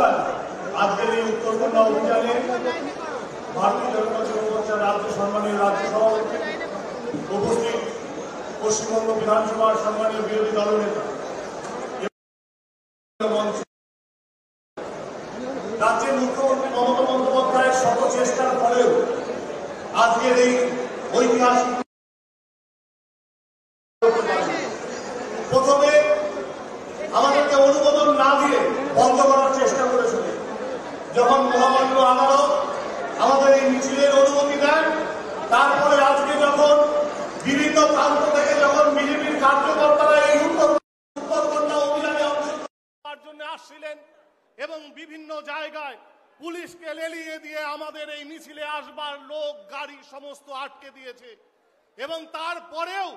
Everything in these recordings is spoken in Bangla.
নমস্কার। আজকের এই উত্তরকন্যা অভিযানে ভারতীয় জনতা যুব মোর্চার রাজ্য সম্মানীয় রাজ্য সভাপতি উপস্থিত পশ্চিমবঙ্গ বিধানসভার সম্মানীয় বিরোধী দলনেতা রাজ্যের মুখ্যমন্ত্রী মমতা বন্দ্যোপাধ্যায়ের শত চেষ্টার ফলেও আজকের এই ঐতিহাসিক প্রথমে আমাদেরকে অনুমোদন না দিয়ে বন্ধ করার চেষ্টা করেছিল। যখন মহামান্য আদালত আমাদের এই মিছিলের অনুমতি দেন, তারপরে আজকে যখন বিভিন্ন প্রান্ত থেকে যখন বিজেপির কার্যকর্তারা এই উত্তরকন্যা অভিযানে অংশগ্রহণ জন্য আসছিলেন এবং বিভিন্ন জায়গায় পুলিশকে লেলিয়ে দিয়ে আমাদের এই মিছিলে আসবার লোক গাড়ি সমস্ত আটকে দিয়েছে এবং তারপরেও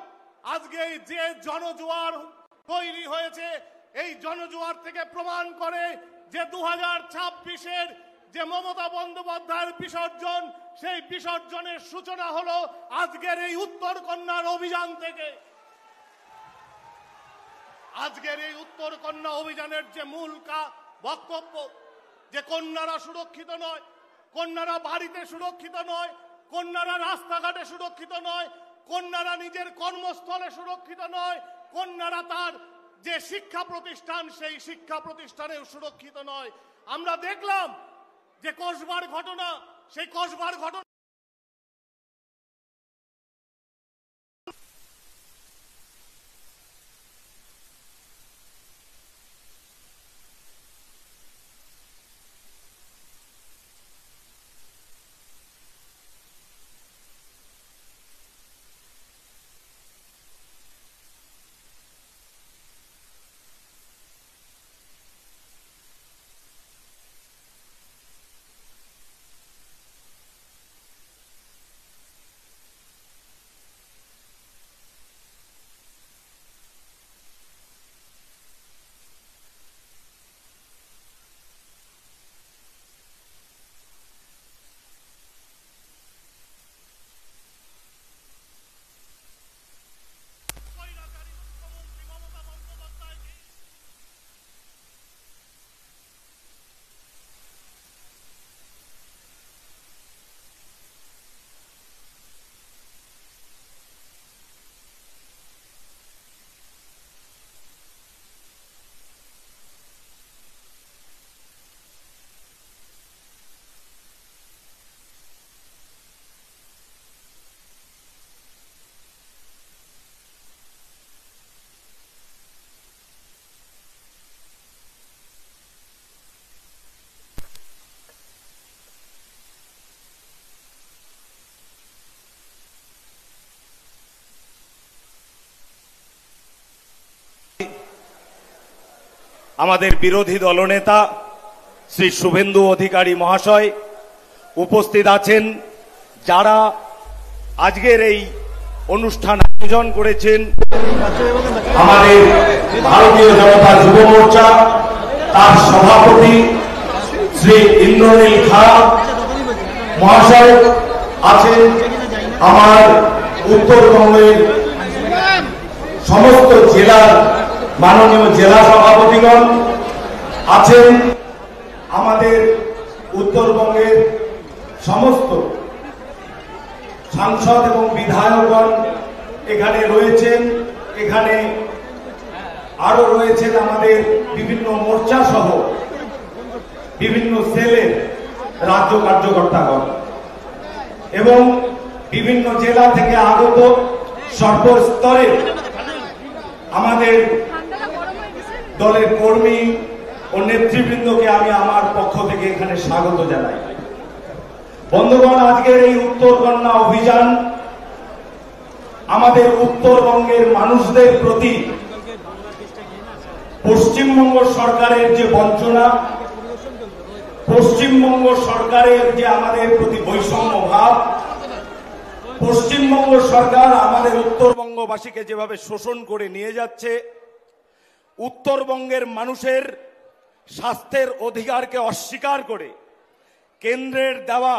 আজকে যে জনজোয়ার তৈরি হয়েছে, এই জনজোয়ার থেকে প্রমাণ করে যে 2026-এর যে মমতা বন্দ্যোপাধ্যায়ের বিসর্জন, সেই বিসর্জনের সূচনা হলো আজকের এই উত্তরকন্যার অভিযান থেকে। আজকের এই উত্তরকন্যা অভিযানের যে মূল বক্তব্য, যে কন্যারা সুরক্ষিত নয়, কন্যারা বাড়িতে সুরক্ষিত নয়, কন্যারা রাস্তাঘাটে সুরক্ষিত নয়, কন্যারা নিজের কর্মস্থলে সুরক্ষিত নয়, কন্যারা তার যে শিক্ষা প্রতিষ্ঠান সেই শিক্ষা প্রতিষ্ঠানেও সুরক্ষিত নয়। আমরা দেখলাম যে কসবার ঘটনা, সেই কসবার ঘটনা আমাদের বিরোধী দলনেতা শ্রী শুভেন্দু অধিকারী মহাশয় উপস্থিত আছেন, যারা আজকের এই অনুষ্ঠান আয়োজন করেছেন। আমাদের ভারতীয় জনতা যুব মোর্চা, তার সভাপতি শ্রী ইন্দ্রনীল খা মহাশয় আছেন, আমার উত্তরবঙ্গের সমস্ত জেলার মাননীয় জেলা সভাপতিগণ আছেন, আমাদের উত্তরবঙ্গের সমস্ত সাংসদ এবং বিধায়কগণ এখানে রয়েছেন। এখানে আরো রয়েছেন আমাদের বিভিন্ন মোর্চা সহ বিভিন্ন সেলের রাজ্য কার্যকর্তাগণ এবং বিভিন্ন জেলা থেকে আগত সর্বস্তরের আমাদের দলের কর্মী ও নেতৃবৃন্দকে আমি আমার পক্ষ থেকে এখানে স্বাগত জানাই। বন্ধুগণ, আজকের এই উত্তরকন্যা অভিযান আমাদের উত্তরবঙ্গের মানুষদের প্রতি পশ্চিমবঙ্গ সরকারের যে বঞ্চনা, পশ্চিমবঙ্গ সরকারের যে আমাদের প্রতি বৈষম্য ভাব, পশ্চিমবঙ্গ সরকার আমাদের উত্তরবঙ্গবাসীকে যেভাবে শোষণ করে নিয়ে যাচ্ছে, উত্তরবঙ্গের মানুষের স্বাস্থ্যের অধিকারকে অস্বীকার করে কেন্দ্রের দেওয়া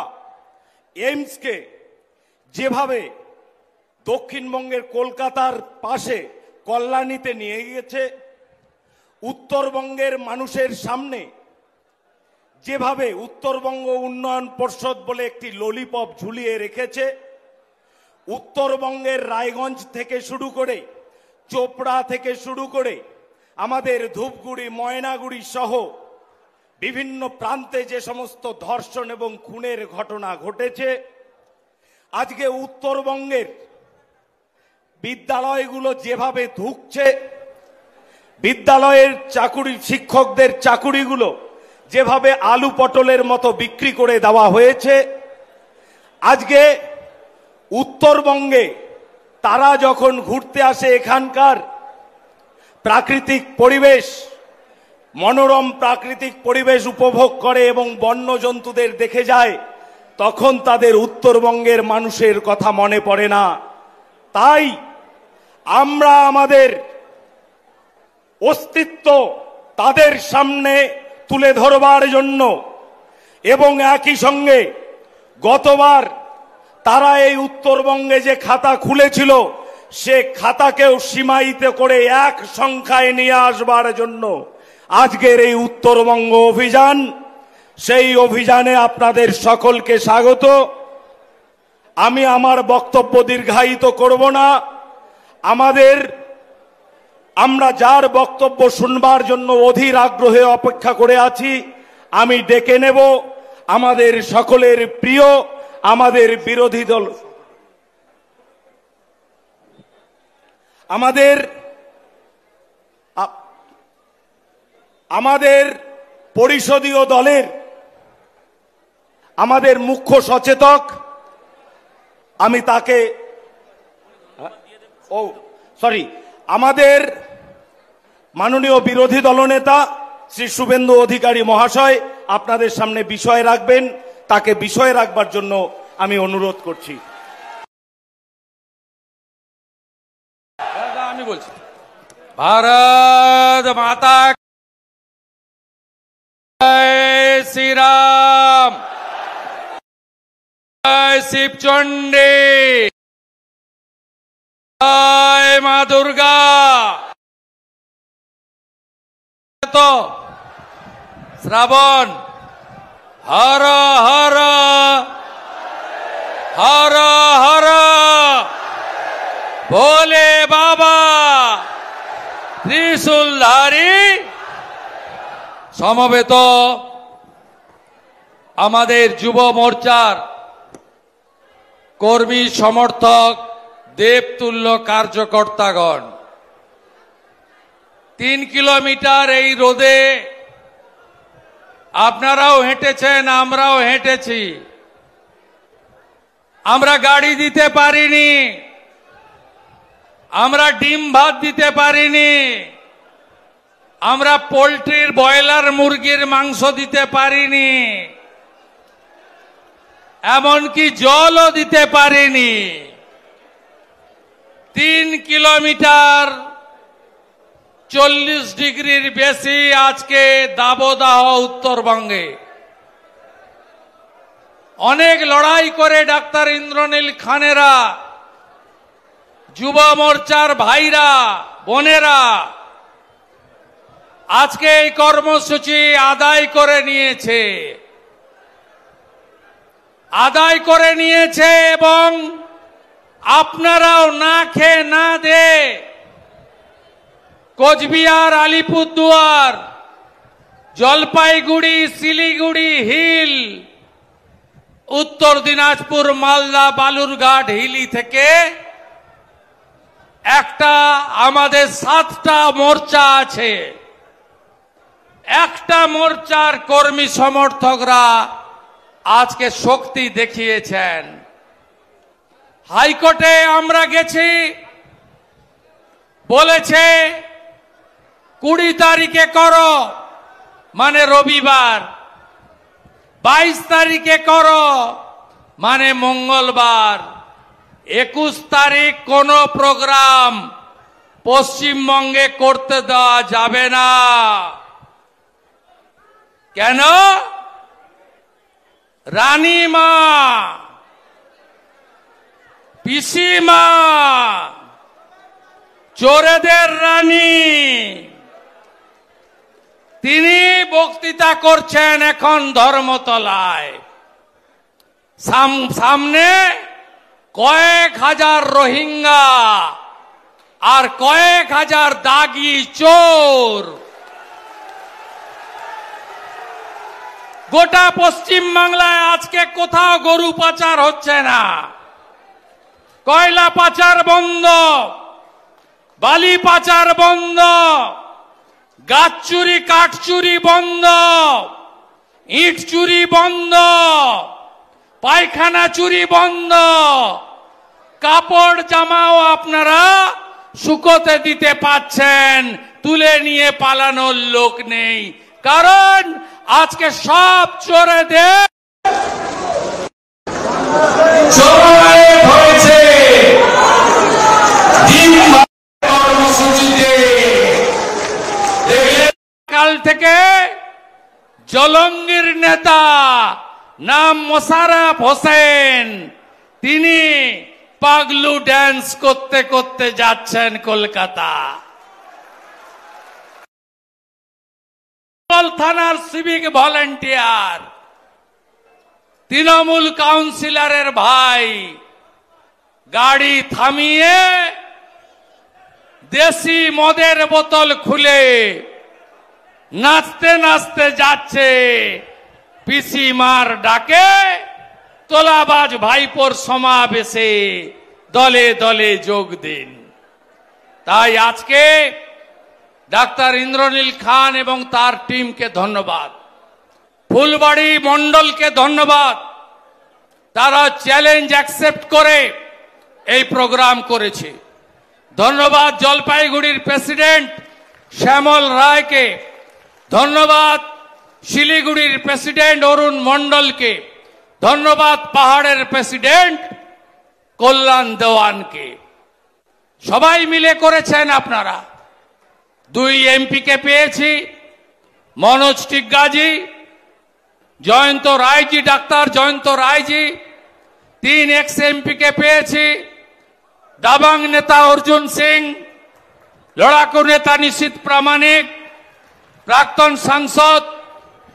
এইমসকে যেভাবে দক্ষিণবঙ্গের কলকাতার পাশে কল্যাণীতে নিয়ে গিয়েছে, উত্তরবঙ্গের মানুষের সামনে যেভাবে উত্তরবঙ্গ উন্নয়ন পর্ষদ বলে একটি ললিপপ ঝুলিয়ে রেখেছে, উত্তরবঙ্গের রায়গঞ্জ থেকে শুরু করে চোপড়া থেকে শুরু করে আমাদের ধূপগুড়ি ময়নাগুড়ি সহ বিভিন্ন প্রান্তে যে সমস্ত ধর্ষণ এবং খুনের ঘটনা ঘটেছে, আজকে উত্তরবঙ্গের বিদ্যালয়গুলো যেভাবে ধুঁকছে, বিদ্যালয়ের চাকুরি শিক্ষকদের চাকুরিগুলো যেভাবে আলু পটলের মতো বিক্রি করে দেওয়া হয়েছে, আজকে উত্তরবঙ্গে তারা যখন ঘুরতে আসে এখানকার প্রাকৃতিক পরিবেশ, মনোরম প্রাকৃতিক পরিবেশ উপভোগ করে এবং বন্য জন্তুদের দেখে যায়, তখন তাদের উত্তরবঙ্গের মানুষের কথা মনে পড়ে না। তাই আমরা আমাদের অস্তিত্ব তাদের সামনে তুলে ধরবার জন্য এবং একই সঙ্গে গতবার তারা এই উত্তরবঙ্গে যে খাতা খুলেছিল সে খাতাকেও সীমায়িত করে এক সংখ্যায় নিয়ে আসবার জন্য আজকের এই উত্তরবঙ্গ অভিযান। সেই অভিযানে আপনাদের সকলকে স্বাগত। আমি আমার বক্তব্য দীর্ঘায়িত করব না। আমরা যার বক্তব্য শুনবার জন্য অধীর আগ্রহে অপেক্ষা করে আছি, আমি ডেকে নেব আমাদের সকলের প্রিয়, আমাদের বিরোধী দল, আমাদের পরিষদীয় দলের আমাদের মুখ্য সচেতক, আমি তাকে আমাদের মাননীয় বিরোধী দলনেতা শ্রী শুভেন্দু অধিকারী মহাশয় আপনাদের সামনে বিষয় রাখবেন। তাকে বিষয় রাখবার জন্য আমি অনুরোধ করছি। আমি বলছি, ভারত মাতা জয় শ্রীরাম, জয় শিবচণ্ডী, জয় মা দুর্গা। তো শ্রাবণ, হর হর হর হর ভোলে বাবা ত্রিশূলধারী। সমবেত আমাদের যুব মোর্চার কর্মী সমর্থক দেবতুল্য কার্যকর্তাগণ, 3 কিলোমিটার এই রোদে আপনারাও হেঁটেছেন, আমরাও হেঁটেছি। আমরা গাড়ি দিতে পারিনি, আমরা ডিম ভাত দিতে পারিনি, আমরা পোল্ট্রির ব্রয়লার মুরগির মাংস দিতে পারিনি, এমনকি জলও দিতে পারিনি। 3 কিলোমিটার 40 ডিগ্রির বেশি আজকে দাবদাহ উত্তরবঙ্গে। অনেক লড়াই করে ডাক্তার ইন্দ্রনীল খানেরা, যুব মোর্চার ভাইরা বোনেরা আজকে এই কর্মসূচি আদায় করে নিয়েছে এবং আপনারাও না খেয়ে না দে কোচবিহার, আলিপুরদুয়ার, জলপাইগুড়ি, শিলিগুড়ি হিল, উত্তর দিনাজপুর, মালদা, বালুরঘাট হিলি থেকে একটা আমাদের 7টা মোর্চা আছে। একটা মোর্চার কর্মী সমর্থকরা আজকে শক্তি দেখিয়েছেন। হাইকোর্টে আমরা গেছি, বলেছে 20 তারিখে করো, মানে রবিবার, 22 তারিখে করো মানে মঙ্গলবার, 21 তারিখ কোনো প্রোগ্রাম পশ্চিমবঙ্গে করতে দেওয়া যাবে না। কেন? রানীমা, পিসিমা, চোরেদের রানী, তিনি বক্তৃতা করছেন এখন ধর্মতলায়, সামনে কয়েক হাজার রোহিঙ্গা আর কয়েক হাজার দাগি চোর। গোটা পশ্চিম বাংলায় আজকে কোথাও গরু পাচার হচ্ছে না, কয়লা পাচার বন্ধ, বালি পাচার বন্ধ, গাছ চুরি কাঠ চুরি বন্ধ, ইট চুরি বন্ধ, পায়খানা চুরি বন্ধ, কাপড় জামাও আপনারা শুকোতে দিতে পাচ্ছেন, তুলে নিয়ে পালানোর লোক নেই, কারণ আজকে সব চোরেদের হয়েছে কর্মসূচিতে। কাল থেকে জলঙ্গির নেতা নাম মোশাররফ হোসেন, তিনি পাগলু ড্যান্স করতে করতে যাচ্ছেন কলকাতা। থানার সিভিক ভলেন্টিয়ার, তৃণমূল কাউন্সিলরের ভাই গাড়ি থামিয়ে দেশি মদের বোতল খুলে নাচতে নাচতে যাচ্ছে পিসিমার ডাকে, তোলাবাজ ভাইপোর সমাবেশে দলে দলে যোগ দিন। তাই আজকে ডাক্তার ইন্দ্রনীল খান এবং তার টিমকে ধন্যবাদ, ফুলবাড়ি মণ্ডলকে ধন্যবাদ, তারা চ্যালেঞ্জ অ্যাকসেপ্ট করে এই প্রোগ্রাম করেছে। ধন্যবাদ জলপাইগুড়ির প্রেসিডেন্ট শ্যামল রায়কে, ধন্যবাদ শিলিগুড়ির প্রেসিডেন্ট অরুণ মণ্ডলকে, ধন্যবাদ পাহাড়ের প্রেসিডেন্ট কল্যাণ দেওয়ানকে। সবাই মিলে করেছেন আপনারা। 2 এমপিকে পেয়েছি, মনোজ টিগ্গাজি, জয়ন্ত রায়জি, ডাক্তার জয়ন্ত রায়জি। 3 এক্স এমপিকে পেয়েছি, দাবাং নেতা অর্জুন সিং, লড়াকু নেতা নিশীথ প্রামাণিক, প্রাক্তন সাংসদ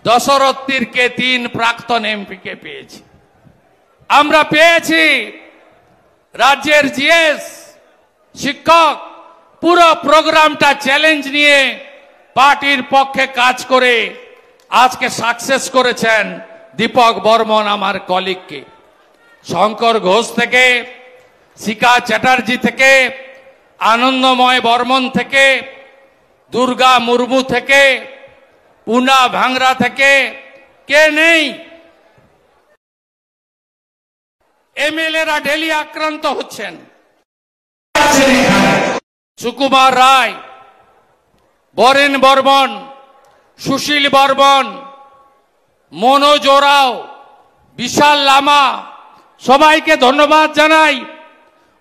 দশরথ তীরকে 3 প্রাক্তন এমপিকে পেয়েছি। আমরা পেয়েছি রাজ্যের জিএস, শিক্ষক। পুরো প্রোগ্রামটা চ্যালেঞ্জ নিয়ে পার্টির পক্ষে কাজ করে আজকে সাকসেস করেছেন দীপক বর্মন আমার কলিগকে। শঙ্কর ঘোষ থেকে, শিখা চ্যাটার্জি থেকে, আনন্দময় বর্মন থেকে, দুর্গা মুর্মু থেকে, পুনা ভাংরা থেকে কে নেই? এমএলএরা ডেলি আক্রান্ত হচ্ছেন। সুকুমার রায়, বরেন বর্মন, সুশীল বর্মন, মনোজ ওরাও, বিশাল লামা, সবাইকে ধন্যবাদ জানাই।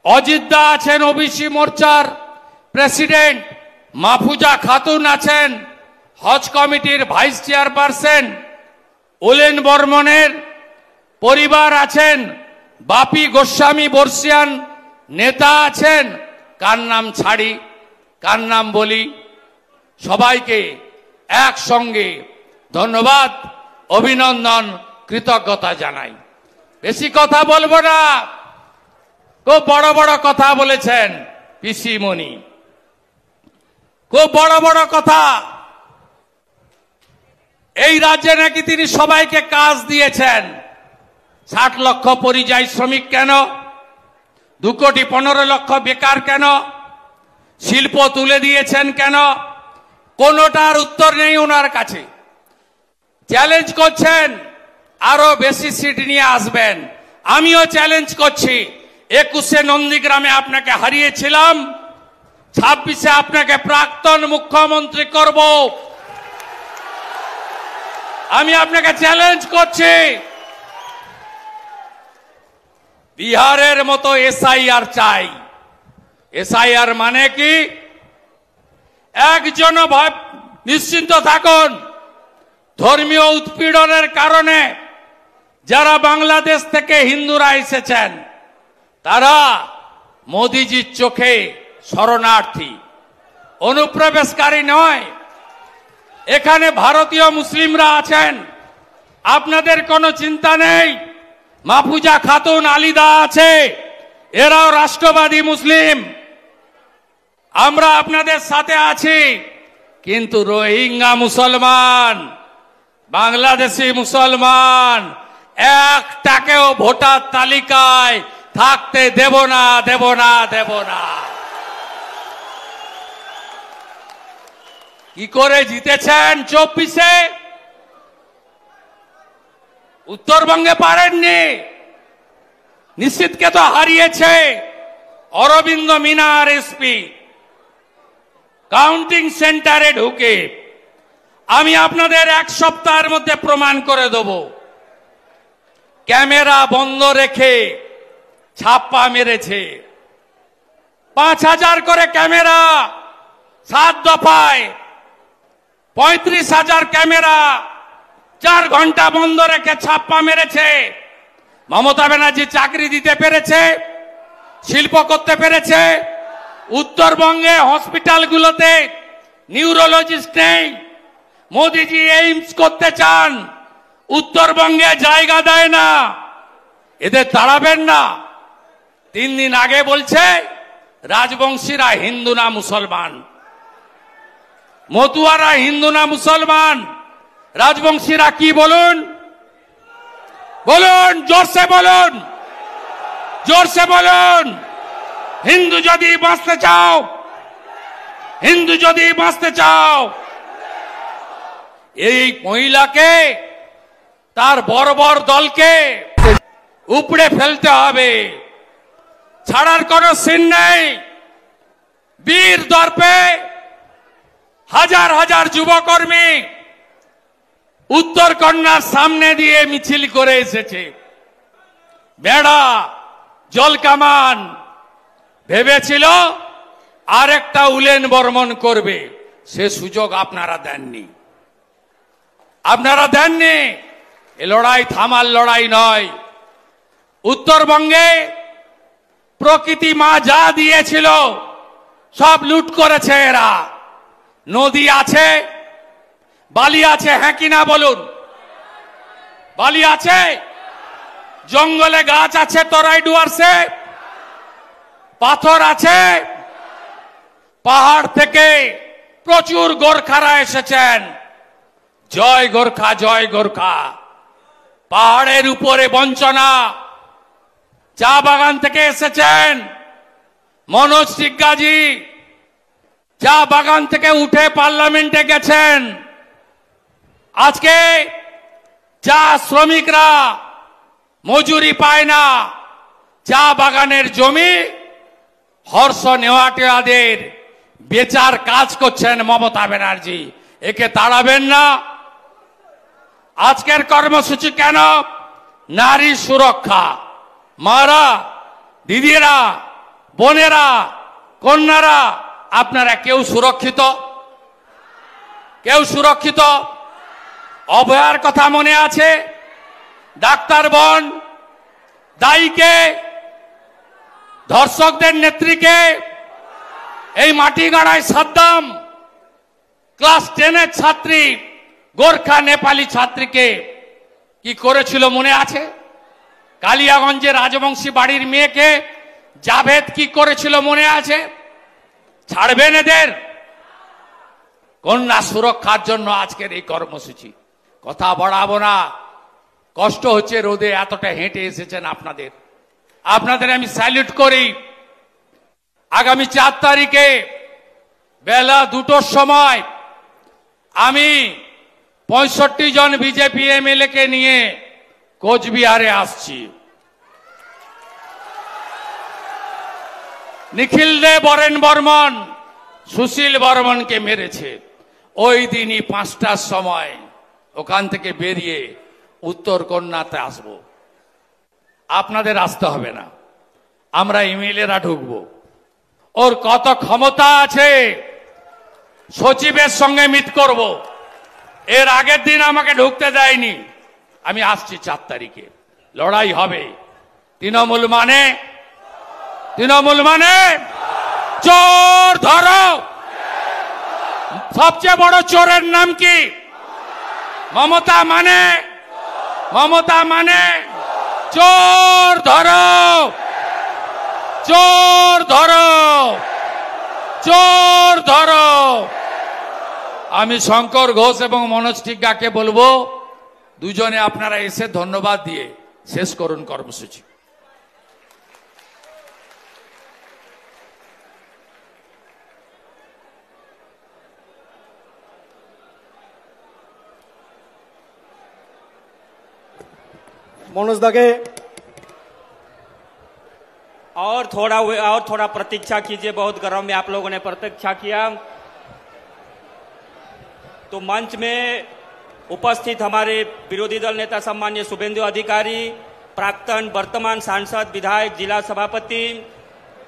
অজিত দা আছেন ওবিসি মোর্চার প্রেসিডেন্ট, মাহফুজা খাতুন আছেন হজ কমিটির ভাইস চেয়ারপারসন, ওলেন বর্মনের পরিবার আছেন, বাপি গোস্বামী বর্ষিয়ান নেতা আছেন। কার নাম ছাড়ি, কার নাম বলি? সবাইকে একসঙ্গে ধন্যবাদ, অভিনন্দন, কৃতজ্ঞতা জানাই। বেশি কথা বলবো না, খুব বড় বড় কথা বলেছেন পিসিমণি, খুব বড় বড় কথা। এই রাজ্যে নাকি তিনি সবাইকে কাজ দিয়েছেন। 60 লক্ষ পরিযায়ী শ্রমিক কেন? 2,15,00,000 বেকার কেন? শিল্প তুলে দিয়েছেন কেন? কোনোটার উত্তর নেই ওনার কাছে। চ্যালেঞ্জ করছেন আরো বেশি সিট নিয়ে আসবেন। আমিও চ্যালেঞ্জ করছি, 21-এ নন্দীগ্রামে আপনাকে হারিয়েছিলাম, 26-এ আপনাকে প্রাক্তন মুখ্যমন্ত্রী করব। আমি আপনাকে চ্যালেঞ্জ করছি, বিহারের মতো এসআইআর চাই। এসআইআর মানে কি? একজন নিশ্চিন্ত থাকুন, ধর্মীয় উৎপীড়নের কারণে যারা বাংলাদেশ থেকে হিন্দুরা এসেছেন তারা মোদিজির চোখে শরণার্থী, অনুপ্রবেশকারী নয়। এখানে ভারতীয় মুসলিমরা আছেন, আপনাদের কোনো চিন্তা নেই। মাহফুজা খাতুন আলিদা আছে, এরাও রাষ্ট্রবাদী মুসলিম, আমরা আপনাদের সাথে আছি। কিন্তু রোহিঙ্গা মুসলমান, বাংলাদেশি মুসলমান একটাকেও ভোটার তালিকায় থাকতে দেব না, দেব না, দেব না। কি করে জিতেছেন 24-এ? উত্তরবঙ্গে পারেননি, নিশ্চিতকে তো হারিয়েছে অরবিন্দ মিনার এসপি কাউন্টিং সেন্টারে ঢুকে। আমি আপনাদের এক সপ্তাহের মধ্যে প্রমাণ করে দেব, ক্যামেরা বন্ধ রেখে ছাপ্পা মেরেছে। 5,000 করে ক্যামেরা 7 দফায়, 35,000 ক্যামেরা 4 ঘন্টা বন্ধ রেখে ছাপ্পা মেরেছে। মমতা ব্যানার্জি চাকরি দিতে পেরেছে, শিল্প করতে পেরেছে। উত্তরবঙ্গে হসপিটালগুলোতে নিউরোলজিস্ট নেই। মোদিজি এইমস করতে চান, উত্তরবঙ্গে জায়গা দেয় না। এদের তাড়াবেন না। 3 দিন আগে বলছে রাজবংশীরা হিন্দু না মুসলমান, মতুয়ারা হিন্দু না মুসলমান। রাজবংশীরা কি বলুন, বলুন, জোরসে বলুন, জোরসে বলুন। হিন্দু যদি বাঁচতে চাও, হিন্দু যদি বাঁচতে চাও, এই মহিলাকে, তার বর্বর দলকে উপড়ে ফেলতে হবে, ছাড়ার কোন সিন নেই। বীর দর্পে হাজার হাজার যুবকর্মী উত্তরকন্যার সামনে দিয়ে মিছিল করে এসেছে। বেড়া, জলকামান ভেবেছিল আরেকটা উলেন বর্মন করবে, সে সুযোগ আপনারা দেননি, আপনারা দেননি। এ লড়াই থামার লড়াই নয়। উত্তরবঙ্গে প্রকৃতি মা যা দিয়েছিল সব লুট করেছে এরা। নদী আছে, বালি আছে, হ্যাঁ কিনা বলুন? বালি আছে, জঙ্গলে গাছ আছে, তরাই ডুয়ার্সে পাথর আছে। পাহাড় থেকে প্রচুর গোর্খারা এসেছেন। জয় গোর্খা, জয় গোর্খা। পাহাড়ের উপরে বঞ্চনা। চা বাগান থেকে এসেছেন মনোজ সিকগাজি, চা বাগান থেকে উঠে পার্লামেন্টে গেছেন। আজকে চা শ্রমিকরা মজুরি পায় না, চা বাগানের জমি হর্ষ নেওয়াটিয়াদের বেচার কাজ করছেন মমতা ব্যানার্জি। একে তাড়াবেন না। আজকের কর্মসূচি কেন? নারী সুরক্ষা। মারা, দিদিরা, বোনেরা, কন্যারা, আপনারা কেউ সুরক্ষিত? কেউ সুরক্ষিত? অভয়ার কথা মনে আছে? ডাক্তার বোন, দায়ীকে, ধর্ষকদের নেত্রীকে, এই মাটিগাড়ায় সাদ্দাম, ক্লাস 10-এর ছাত্রী, গোর্খা নেপালি ছাত্রীকে কি করেছিল মনে আছে? কালিয়াগঞ্জে রাজবংশী বাড়ির মেয়েকে জাভেদ কি করেছিল মনে আছে? ছাড়বেন এদের? কন্যা সুরক্ষার জন্য আজকের এই কর্মসূচি। কথা বাড়াবো না, কষ্ট হচ্ছে, রোদে এতটা হেঁটে এসেছেন আপনাদের, আপনাদের আমি স্যালুট করি। আগামী 4 তারিখে বেলা 2টোর সময় আমি 65 জন বিজেপি এমএলএ কে নিয়ে কোচবিহারে আসছি। নিখিল দে বরেন বর্মন সুশীল বর্মনকে মেরেছে, ওই দিনই 5টার সময় ওখান থেকে বেরিয়ে উত্তরকন্যাতে আসব। আপনাদের আসতে হবে না, আমরা এমএলএরা ঢুকবো। ওর কত ক্ষমতা আছে, সচিবের সঙ্গে মিট করব। এর আগের দিন আমাকে ঢুকতে দেয়নি। আমি আসছি 4 তারিখে, লড়াই হবে। তৃণমূল মানে, তৃণমূল মানে চোর ধরো, সবচেয়ে বড় চোরের নাম কি? মমতা মানে চোর ধরো, চোর ধরো, চোর ধরো। আমি শঙ্কর ঘোষ এবং মনোজ টিগ্গাকে বলবো, দুজনে আপনারা এসে ধন্যবাদ দিয়ে শেষ করুন কর্মসূচি। मनोज दा के और थोड़ा प्रतीक्षा कीजिए। बहुत गर्म में आप लोगों ने प्रतीक्षा किया। तो मंच में उपस्थित हमारे विरोधी दल नेता सम्माननीय शुभेंदु अधिकारी, प्राक्तन वर्तमान सांसद, विधायक, जिला सभापति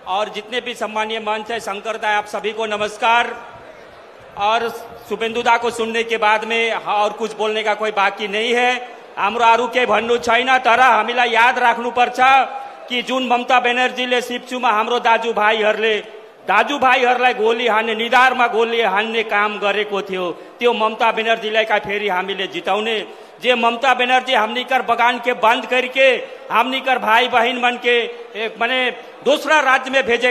और जितने भी सम्मानीय मंच है, शंकर दा, आप सभी को नमस्कार। और शुभेंदु दा को सुनने के बाद में और कुछ बोलने का कोई बाकी नहीं है। हाम्रो अरू केही भन्नु छैन, तर हामीलाई याद राख्नुपर्छ कि जुन ममता ब्यानर्जीले सिप्चुमा हाम्रो दाजुभाइहरूलाई गोली हान्ने, निधारमा गोली हान्ने काम गरेको थियो, त्यो ममता ब्यानर्जीलाई का फेरि हामीले जिताउने। जे ममता ब्यानर्जी हमनिकर बगान के बंद करके हमनिकर भाई बहन मन के माने दूसरा राज्य में भेज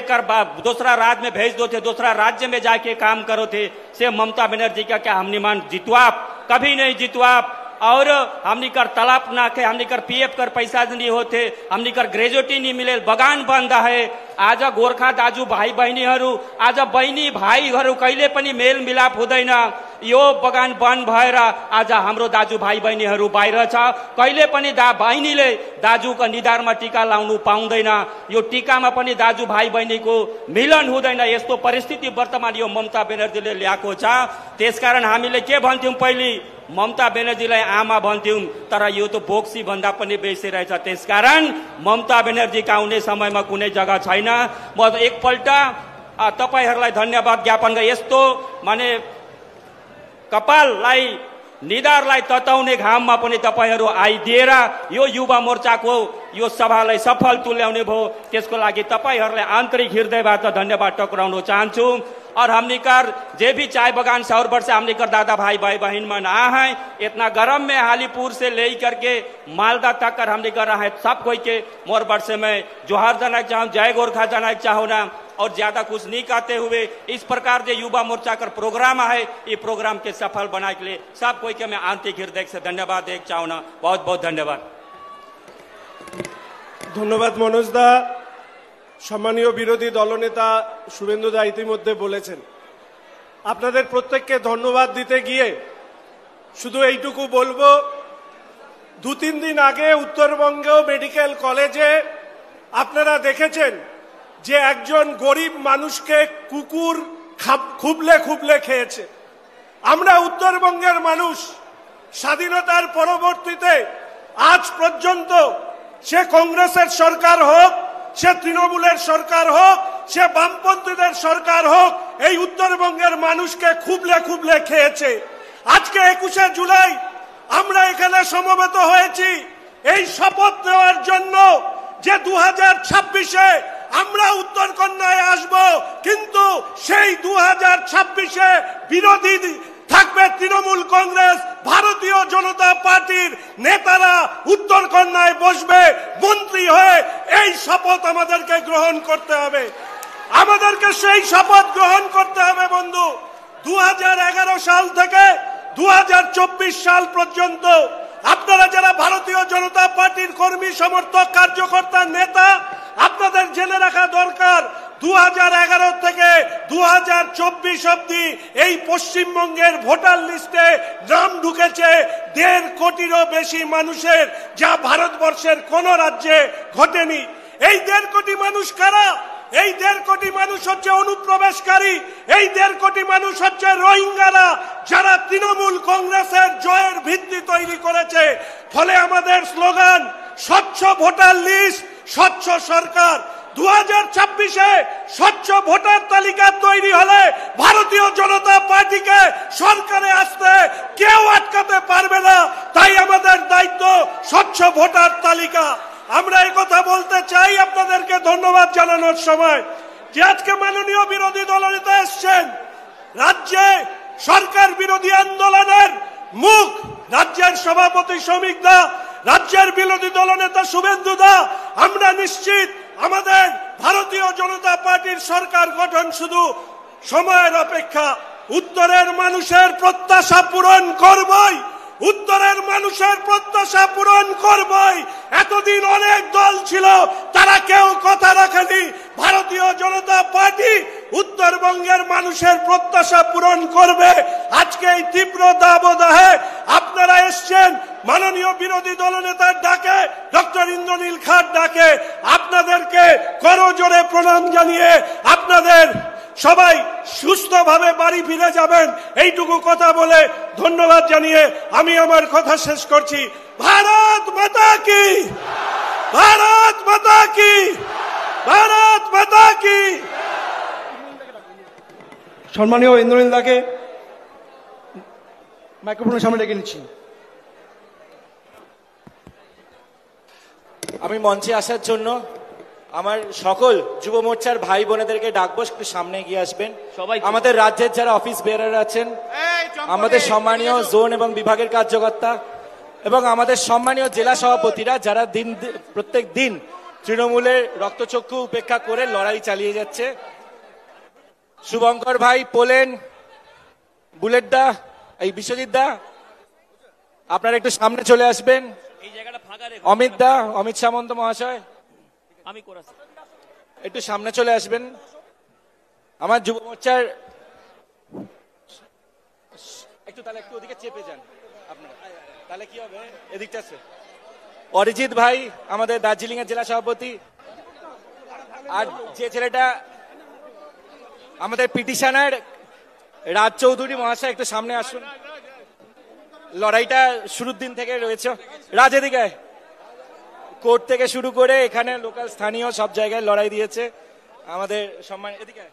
दो थे, दूसरा राज्य में जाके काम करो थे, से ममता ब्यानर्जी का क्या हमने मान जितवाप? कभी नहीं जितवाप। और हमनी कर तलाप ना के, हमनी कर पीएफ कर पैसा नहीं होते, हमनी कर ग्रेजुएटी नहीं मिले, बगान बंद है। आज गोर्खा दाजु भाई बहिनीहरू, आज बहिनी भाइहरू कहिले पनि मेल मिलाप हुँदैन। यो बगान बन्द भएर आज हाम्रो दाजु भाइ बहिनीहरू बाहिर छ। कहिले पनि बहिनीले दाजुको निधारमा टीका लाउनु पाउँदैन। यो टीकामा पनि दाजु भाइ बहिनीको मिलन हुँदैन। यस्तो परिस्थिति वर्तमान यो ममता ब्यानर्जीले ल्याएको छ। त्यसकारण हामीले के भन्थ्यौं, पहिले ममता ब्यानर्जीलाई आमा भन्थ्यौं, तर यो त बोक्सी भन्दा पनि बेसी रहेछ। त्यसकारण ममता ब्यानर्जीका आउने समयमा कुनै जग्गा छैन। म एकपल्ट तपाईहरूलाई धन्यवाद ज्ञापन गरेँ। यस्तो माने कपाललाई, निधारलाई तताउने घाममा पनि तपाईहरू आइदिएर यो युवा मोर्चाको यो सभालाई सफल तुल्याउने भयो। त्यसको लागि तपाईहरूलाई आन्तरिक हृदयबाट धन्यवाद टक्राउन चाहन्छु। और हमनी कर जे भी चाय बगान शहर भर से हमनी कर दादा भाई बहन मन आ है, इतना गर्म में हालीपुर से ले करके मालदा तक कर हमनी कर रहा है। सब कोई के मोर वर्ष में जोहार जाना चाहूँ, जय गोरखा जाना चाहूँ ना, और ज्यादा कुछ नहीं कहते हुए इस प्रकार जो युवा मोर्चा कर प्रोग्राम है, ये प्रोग्राम के सफल बनाने के लिए सब कोई के मैं आंतरिक हृदय से धन्यवाद देख चाहूँ ना। बहुत बहुत धन्यवाद। धन्यवाद मनोज दा। সম্মানীয় বিরোধী দলনেতা শুভেন্দু দা ইতিমধ্যে বলেছেন। আপনাদের প্রত্যেককে ধন্যবাদ দিতে গিয়ে শুধু এইটুকু বলবো, 2-3 দিন আগে উত্তরবঙ্গেও মেডিকেল কলেজে আপনারা দেখেছেন যে একজন গরিব মানুষকে কুকুর খুবলে খেয়েছে। আমরা উত্তরবঙ্গের মানুষ স্বাধীনতার পরবর্তীতে আজ পর্যন্ত সে কংগ্রেসের সরকার হোক, সে তৃণমূলের সরকার হোক, সে বামপন্থীদের সরকার হোক, এই উত্তরবঙ্গের মানুষকে খুবলে খেয়েছে। আজকে 21শে জুলাই আমরা এখানে সমবেত হয়েছি এই শপথ নেওয়ার জন্য যে 2026-এ আমরা উত্তরকন্যায় আসব, কিন্তু সেই 2026-এ বিরোধী থাকবে তৃণমূল কংগ্রেস, ভারতীয় জনতা পার্টির নেতারা উত্তরকন্যায় বসবে মন্ত্রী হয়ে। এই শপথ আমাদেরকে গ্রহণ করতে হবে, আমাদেরকে সেই শপথ গ্রহণ করতে হবে বন্ধু। 2011 সাল থেকে 2024 সাল পর্যন্ত আপনারা যারা ভারতীয় জনতা পার্টির কর্মী, সমর্থক, কার্যকর্তা, নেতা, আপনাদের জেনে রাখা দরকার 2011 থেকে 2024 অবধি এই পশ্চিমবঙ্গের ভোটার লিস্টে নাম ঢুকেছে 1.5 কোটিরও বেশি মানুষের, যা ভারতবর্ষের কোন রাজ্যে ঘটেনি। এই 1.5 কোটি মানুষ কারা? এই 1.5 কোটি মানুষ হচ্ছে অনুপ্রবেশকারী, এই 1.5 কোটি মানুষ হচ্ছে রোহিঙ্গারা, যারা তৃণমূল কংগ্রেসের জয়ের ভিত্তি তৈরি করেছে। ফলে আমাদের স্লোগান স্বচ্ছ ভোটার লিস্ট, স্বচ্ছ সরকার। 2026-এ স্বচ্ছ ভোটার তালিকা তৈরি হলে ভারতীয় জনতা পার্টিকে সরকারে আসতে কেউ আটকাতে পারবে না। তাই আমাদের দায়িত্ব স্বচ্ছ ভোটার তালিকা। আমরা এই কথা বলতে চাই আপনাদেরকে ধন্যবাদ জানানোর সময় যে আজকে মাননীয় বিরোধী দলনেতা এসছেন। রাজ্যে সরকার বিরোধী আন্দোলনের মুখ রাজ্যের সভাপতি শ্রমিক দা, রাজ্যের বিরোধী দলনেতা শুভেন্দু দা, আমরা নিশ্চিত আমাদের ভারতীয় জনতা পার্টির সরকার গঠন শুধু সময়ের অপেক্ষা। উত্তরের মানুষের প্রত্যাশা পূরণ করবই, উত্তরের মানুষের প্রত্যাশা পূরণ করবই। এতদিন অনেক দল ছিল, তারা কেউ কথা রাখেনি। ভারতীয় জনতা পার্টি উত্তরবঙ্গের মানুষের প্রত্যাশা পূরণ করবে। আজকে এই তীব্র দাবদাহে আপনারা এসছেন মাননীয় বিরোধী দলনেতার ডাকে, ডক্টর ইন্দ্রনীল খাঁর ডাকে। আপনাদেরকে করজোড়ে প্রণাম জানিয়ে আপনাদের সবাই সুস্থভাবে বাড়ি ফিরে যাবেন এইটুকু কথা বলে ধন্যবাদ জানিয়ে আমি আমার কথা শেষ করছি। ভারত মাতা কি, ভারত মাতা কি, ভারত মাতা কি। সম্মানীয় ইন্দ্রনীল দাকে মাইক্রোফোনের সামনে ডেকে নিচ্ছি। আমি মঞ্চে আসার জন্য আমার সকল যুব মোর্চার ভাই বোনেদেরকে ডাকবো, একটু সামনে এগিয়ে আসবেন। আমাদের রাজ্যের যারা অফিস বেয়ারার আছেন, আমাদের সম্মানীয় জোন এবং বিভাগের কার্যকর্তা এবং আমাদের সম্মানীয় জেলা সভাপতিরা যারা প্রত্যেক দিন তৃণমূলের রক্তচক্ষু উপেক্ষা করে লড়াই চালিয়ে যাচ্ছে। শুভঙ্কর ভাই, পোলেন, বুলেট দা, এই বিশ্বজিৎ দা, আপনারা একটু সামনে চলে আসবেন। অমিত দা, অমিত সামন্ত মহাশয়, আমি করেছি, একটু সামনে চলে আসবেন। আমার যুব মোর্চার একটু ওদিকে চেপে যান আপনারা, তাহলে কি হবে, এদিকটা আছে। অরিজিৎ ভাই, আমাদের দার্জিলিং এর জেলা সভাপতি, আর যে ছেলেটা আমাদের পিটিশনার রাজ চৌধুরী মহাশয়, একটু সামনে আসুন। লড়াইটা শুরুর দিন থেকে রয়েছে। রাজ এদিকে, কোর্ট থেকে শুরু করে এখানে লোকাল স্থানীয় সব জায়গায় লড়াই দিয়েছে আমাদের সম্মান। এদিকে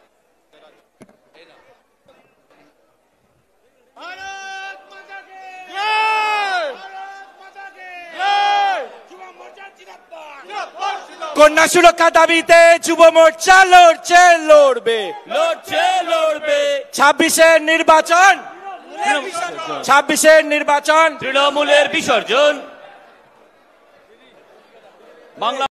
কন্যা সুরক্ষা দাবিতে যুব মোর্চা লড়ছে, লড়বে, লড়ছে, লড়বে। 26-এর নির্বাচন, 26-এর নির্বাচন তৃণমূলের বিসর্জন। বাংলা